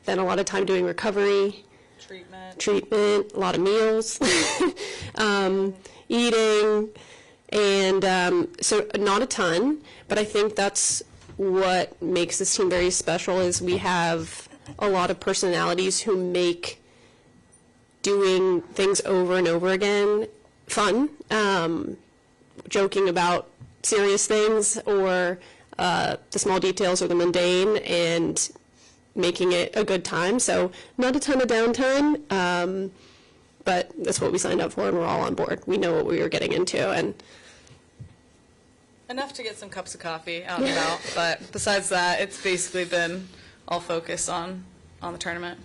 then a lot of time doing recovery, treatment, a lot of meals, eating, and so not a ton, but I think that's what makes this team very special is we have a lot of personalities who make doing things over and over again fun, joking about serious things or the small details or the mundane, and making it a good time. So not a ton of downtime, but that's what we signed up for, and we're all on board. We know what we were getting into, and enough to get some cups of coffee out and about. But besides that, it's basically been all focused on the tournament.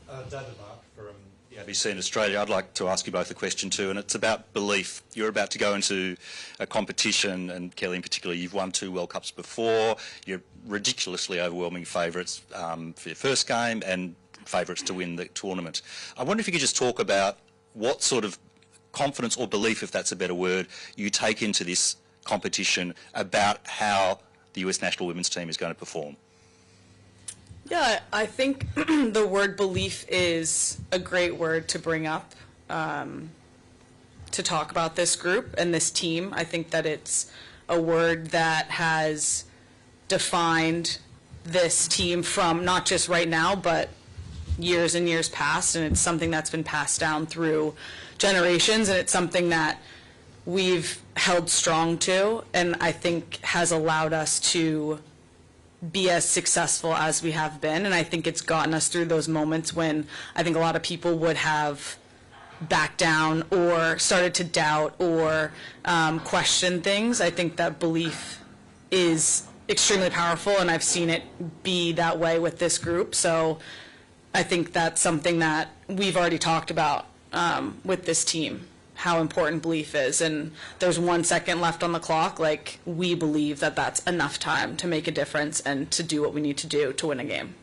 David Mark from the ABC in Australia. I'd like to ask you both a question too, and it's about belief. You're about to go into a competition, and Kelley in particular, you've won 2 World Cups before. You're ridiculously overwhelming favourites for your first game and favourites to win the tournament. I wonder if you could just talk about what sort of confidence or belief, if that's a better word, you take into this competition about how the US national women's team is going to perform. Yeah, I think the word belief is a great word to bring up to talk about this group and this team. I think that it's a word that has defined this team from not just right now, but years and years past, and it's something that's been passed down through generations, and it's something that we've held strong to, and I think has allowed us to be as successful as we have been. And I think it's gotten us through those moments when I think a lot of people would have backed down or started to doubt or question things. I think that belief is extremely powerful, and I've seen it be that way with this group. So I think that's something that we've already talked about with this team, how important belief is. And there's 1 second left on the clock. Like, we believe that that's enough time to make a difference and to do what we need to do to win a game.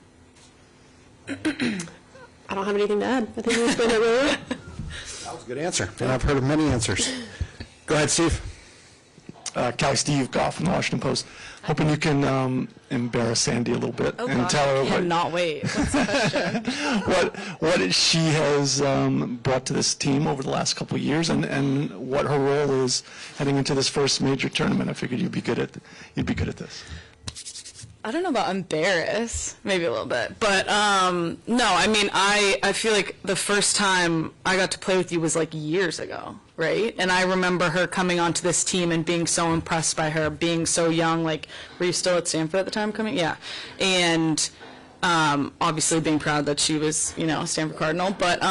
I don't have anything to add. I think we explained it really well. That was a good answer, and I've heard of many answers. Go ahead, Steve. Kelley, Steve Goff from the Washington Post. Hoping you can embarrass Andi a little bit and tell her I cannot wait. What's the question? what she has brought to this team over the last couple of years, and what her role is heading into this first major tournament. I figured you'd be good at this. I don't know about embarrass, maybe a little bit, but no, I mean, I feel like the first time I got to play with you was like years ago, right? And I remember her coming onto this team and being so impressed by her, being so young. Like, were you still at Stanford at the time coming? Yeah. And obviously being proud that she was, you know, a Stanford Cardinal, but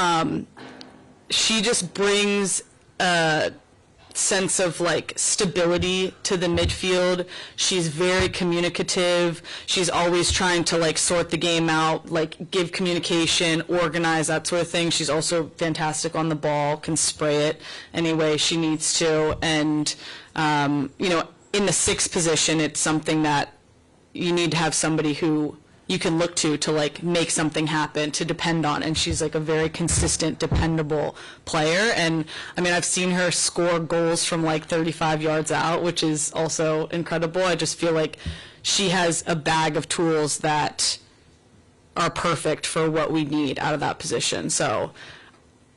she just brings a sense of like stability to the midfield. She's very communicative. She's always trying to like sort the game out, like give communication, organize, that sort of thing. She's also fantastic on the ball, can spray it any way she needs to. And you know, in the 6th position, it's something that you need to have somebody who you can look to like make something happen, to depend on. And she's like a very consistent, dependable player. And I mean, I've seen her score goals from like 35 yards out, which is also incredible. I just feel like she has a bag of tools that are perfect for what we need out of that position. So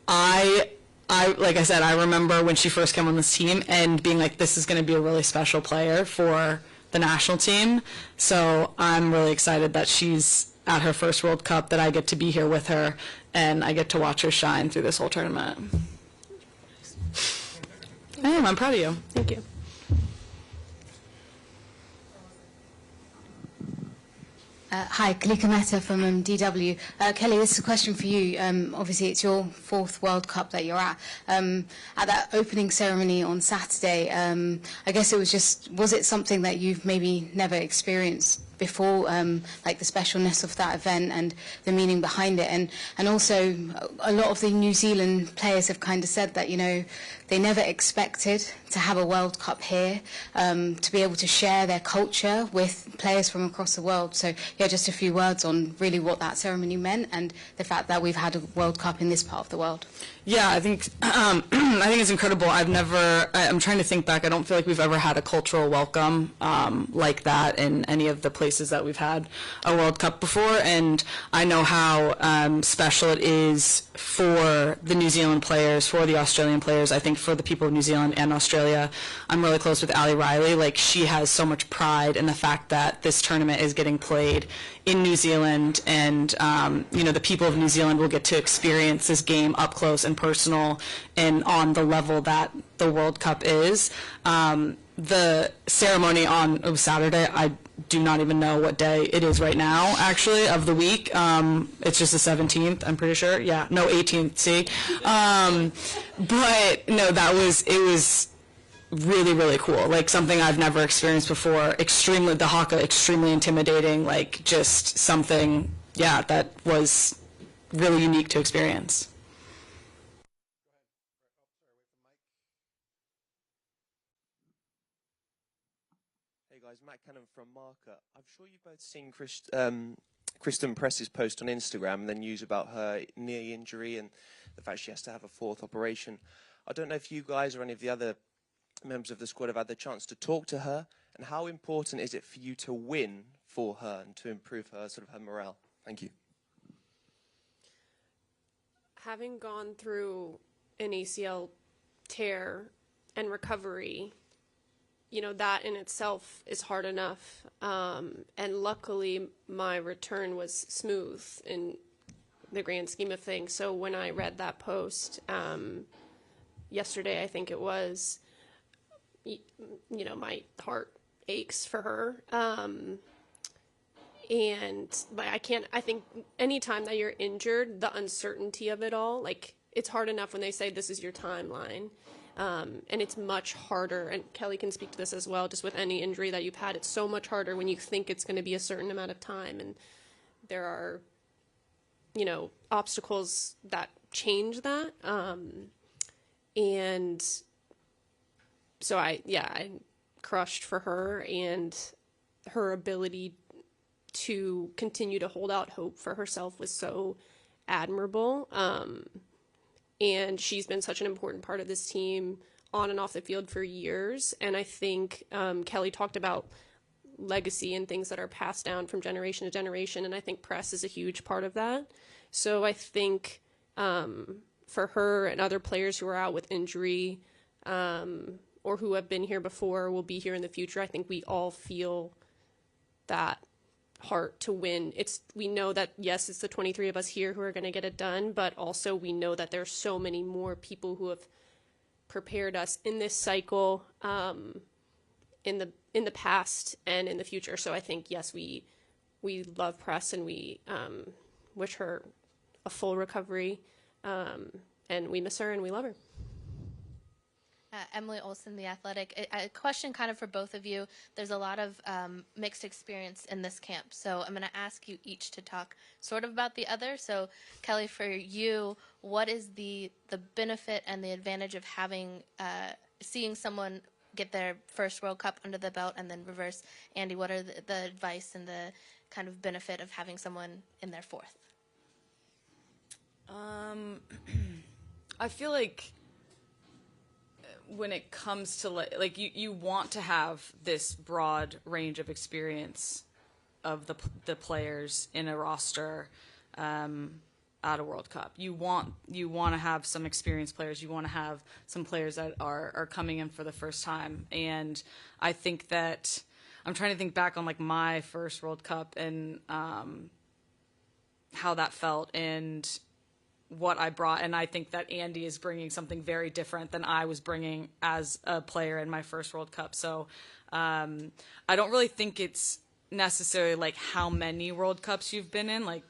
I like I said, I remember when she first came on this team and being like, this is going to be a really special player for the national team. So I'm really excited that she's at her first World Cup, that I get to be here with her, and I get to watch her shine through this whole tournament. I'm proud of you. Thank you. Hi, Kalika Mehta from DW. Kelley, this is a question for you. Obviously, it's your 4th World Cup that you're at. At that opening ceremony on Saturday, I guess it was it something that you've maybe never experienced before, like the specialness of that event and the meaning behind it? And also, a lot of the New Zealand players have kind of said that, you know, they never expected to have a World Cup here, to be able to share their culture with players from across the world. So yeah, just a few words on really what that ceremony meant and the fact that we've had a World Cup in this part of the world. Yeah, I think I think it's incredible. I'm trying to think back. I don't feel like we've ever had a cultural welcome like that in any of the places that we've had a World Cup before. And I know how special it is for the New Zealand players, for the Australian players. I think for the people of New Zealand and Australia, I'm really close with Ali Riley. Like, she has so much pride in the fact that this tournament is getting played in New Zealand, and the people of New Zealand will get to experience this game up close and personal and on the level that the World Cup is. The ceremony on Saturday, I do not even know what day it is right now, actually, of the week. It's just the 17th, I'm pretty sure. Yeah, no, 18th, see? But no, it was really, really cool. Like, something I've never experienced before. The haka, extremely intimidating, like, just something, yeah, that was really unique to experience. Hey guys, Matt Cannon from Marker. I'm sure you've both seen Kristen Press's post on Instagram and the news about her knee injury and the fact she has to have a 4th operation. I don't know if you guys or any of the other members of the squad have had the chance to talk to her, and how important is it for you to win for her and to improve her morale? Thank you. Having gone through an ACL tear and recovery, that in itself is hard enough. And luckily, my return was smooth in the grand scheme of things. So when I read that post yesterday, I think it was, my heart aches for her. But I think anytime that you're injured, the uncertainty of it all, like, it's hard enough when they say this is your timeline. And it's much harder, and Kelley can speak to this as well, just with any injury that you've had, it's so much harder when you think it's going to be a certain amount of time, and there are, obstacles that change that. And so I'm crushed for her, and her ability to continue to hold out hope for herself was so admirable. And she's been such an important part of this team on and off the field for years. And I think Kelley talked about legacy and things that are passed down from generation to generation. And I think Press is a huge part of that. So I think for her and other players who are out with injury or who have been here before, will be here in the future, I think we all feel that heart to win. We know that, yes, it's the 23 of us here who are going to get it done, but also we know that there's so many more people who have prepared us in this cycle, in the past and in the future. So I think, yes, we love Press, and we wish her a full recovery, and we miss her and we love her. Emily Olson, The Athletic. A question kind of for both of you. There's a lot of mixed experience in this camp, so I'm going to ask you each to talk sort of about the other. So, Kelley, for you, what is the benefit and the advantage of having seeing someone get their first World Cup under the belt, and then reverse? Andi, what are the advice and the kind of benefit of having someone in their 4th? I feel like when it comes to like you want to have this broad range of experience of the players in a roster at a World Cup. You want to have some experienced players. You want to have some players that are coming in for the first time. And I think that I'm trying to think back on like my first World Cup and how that felt and what I brought, and I think that Andi is bringing something very different than I was bringing as a player in my first World Cup. So I don't really think it's necessarily like how many World Cups you've been in. Like,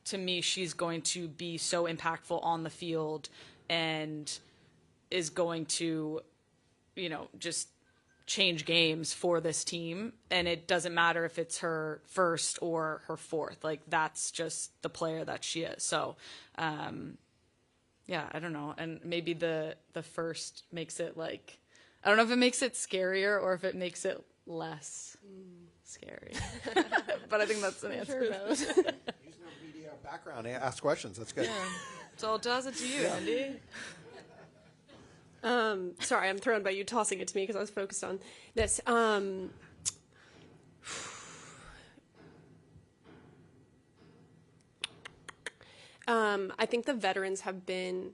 to me, she's going to be so impactful on the field and is going to, just change games for this team. And it doesn't matter if it's her first or her 4th. Like, that's just the player that she is. So yeah, I don't know. And maybe the first makes it like, I don't know if it makes it scarier or if it makes it less scary. But I think that's an answer. Using your media background, ask questions. That's good. So I'll toss it to you, Andy. Sorry, I'm thrown by you tossing it to me because I was focused on this. I think the veterans have been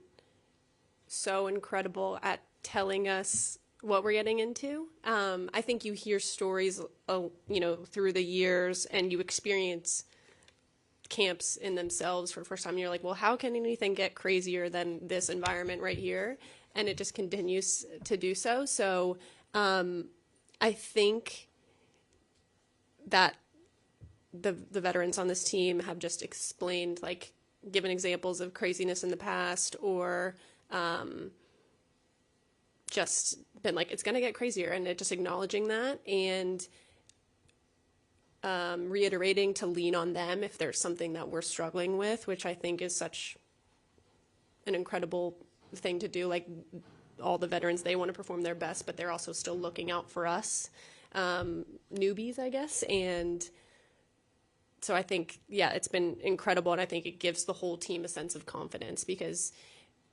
so incredible at telling us what we're getting into. I think you hear stories, through the years, and you experience camps in themselves for the first time. And you're like, well, how can anything get crazier than this environment right here? And it just continues to do so. So I think that the veterans on this team have just explained, like, given examples of craziness in the past, or just been like, it's going to get crazier, and it just acknowledging that and reiterating to lean on them if there's something that we're struggling with, which I think is such an incredible thing to do. Like, all the veterans, they want to perform their best, but they're also still looking out for us newbies, I guess. And so I think, yeah, it's been incredible, and I think it gives the whole team a sense of confidence, because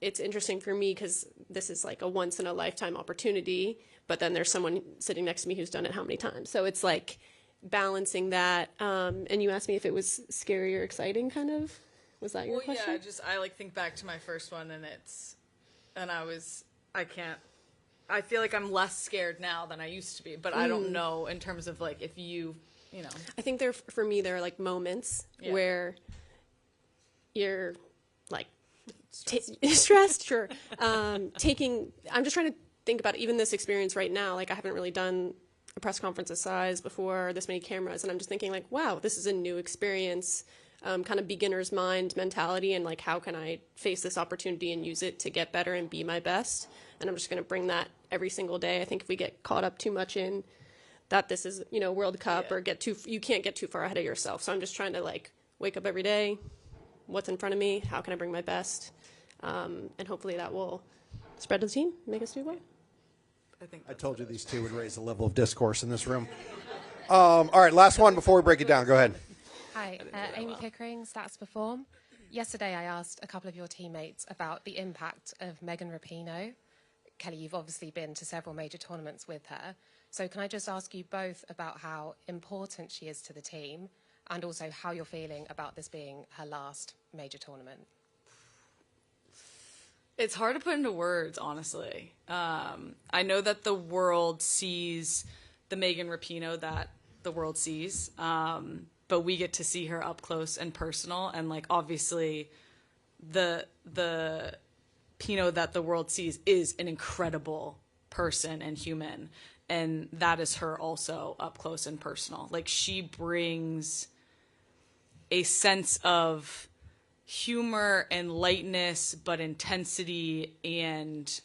it's interesting for me because this is like a once-in-a-lifetime opportunity, but then there's someone sitting next to me who's done it how many times? So it's like balancing that. And you asked me if it was scary or exciting, kind of. Was that your question? Yeah, I like think back to my first one, and I feel like I'm less scared now than I used to be, but I don't know in terms of like if you know. I think for me, there are like moments where you're like stressed, sure. I'm just trying to think about even this experience right now. Like, I haven't really done a press conference this size before, this many cameras, and I'm just thinking like, wow, this is a new experience, kind of beginner's mind mentality, and like, how can I face this opportunity and use it to get better and be my best? And I'm just going to bring that every single day. I think if we get caught up too much in that this is, World Cup, or you can't get too far ahead of yourself. So I'm just trying to like wake up every day, what's in front of me, how can I bring my best? And hopefully that will spread to the team, make us do well. I told you these two would raise the level of discourse in this room. All right, last one before we break it down. Go ahead. Hi, Amy Pickering, Stats Perform. Yesterday I asked a couple of your teammates about the impact of Megan Rapinoe. Kelley, you've obviously been to several major tournaments with her. So can I just ask you both about how important she is to the team, and also how you're feeling about this being her last major tournament? It's hard to put into words, honestly. I know that the world sees the Megan Rapinoe that the world sees, but we get to see her up close and personal, and like obviously the Pinot that the world sees is an incredible person and human, and that is her also up close and personal. Like, she brings a sense of humor and lightness, but intensity and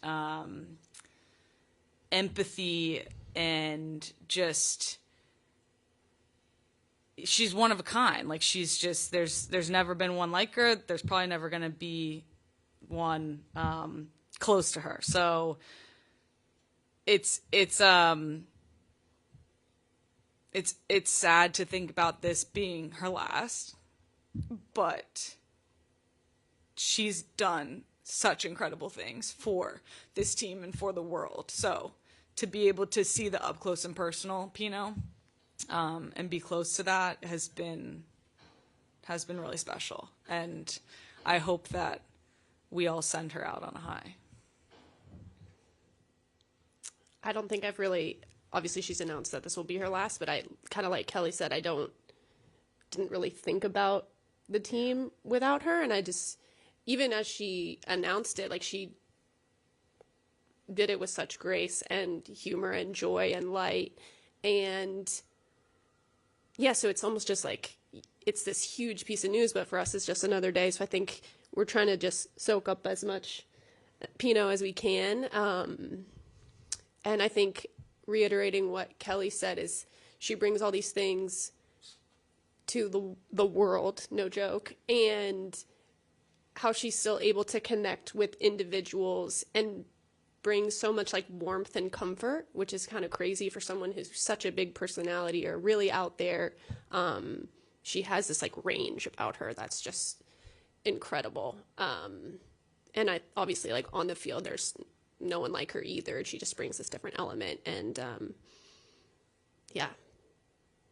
empathy, and just, she's one of a kind. Like, she's just, there's never been one like her. There's probably never going to be one close to her. So it's sad to think about this being her last, but she's done such incredible things for this team and for the world. So to be able to see the up close and personal Pinot, and be close to that has been really special. And I hope that we all send her out on a high. I don't think I've really, obviously she's announced that this will be her last, but I kind of, like Kelley said, didn't really think about the team without her. And I just, even as she announced it, like, she did it with such grace and humor and joy and light. And yeah, so it's almost just like, it's this huge piece of news, but for us it's just another day. So I think we're trying to just soak up as much Pinot as we can. And I think reiterating what Kelley said is, she brings all these things to the world, no joke. And how she's still able to connect with individuals and bring so much like warmth and comfort, which is kind of crazy for someone who's such a big personality or really out there. She has this like range about her that's just incredible. And I obviously, like, on the field, there's no one like her either. She just brings this different element. And yeah,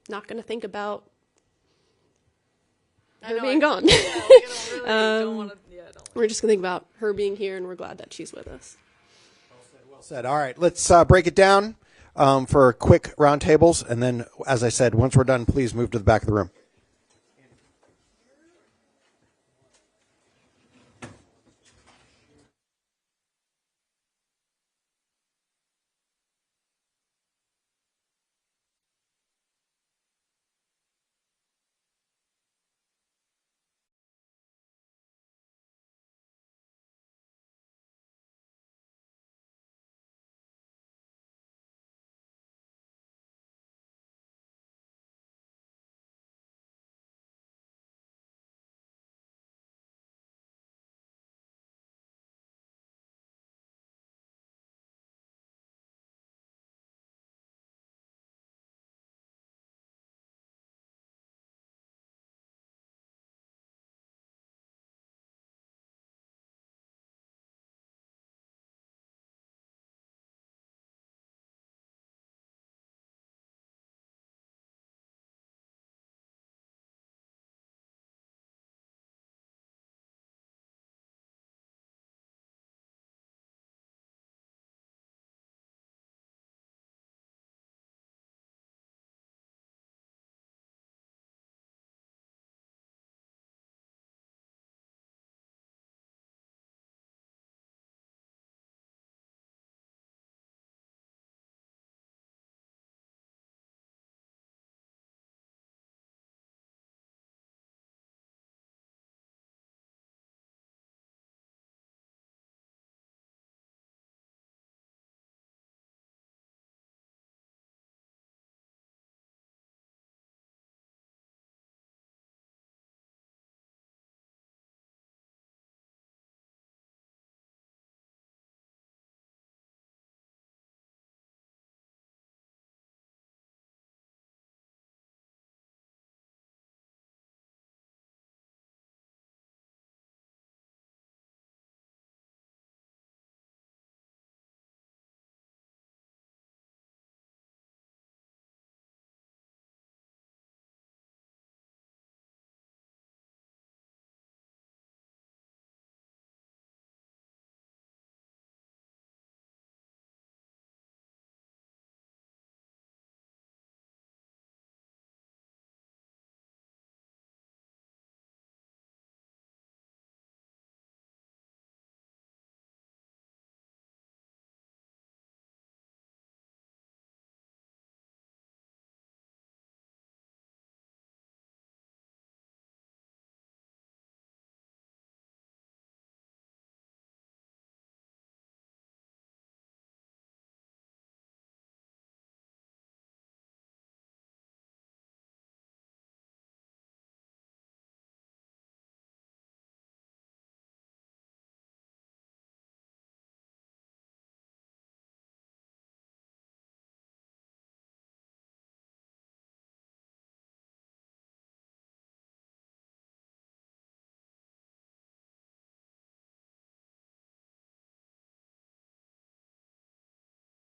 not going to think about her being gone. We're just going to think about her being here, and we're glad that she's with us. Well said. All right, let's break it down for quick roundtables. And then, as I said, once we're done, please move to the back of the room.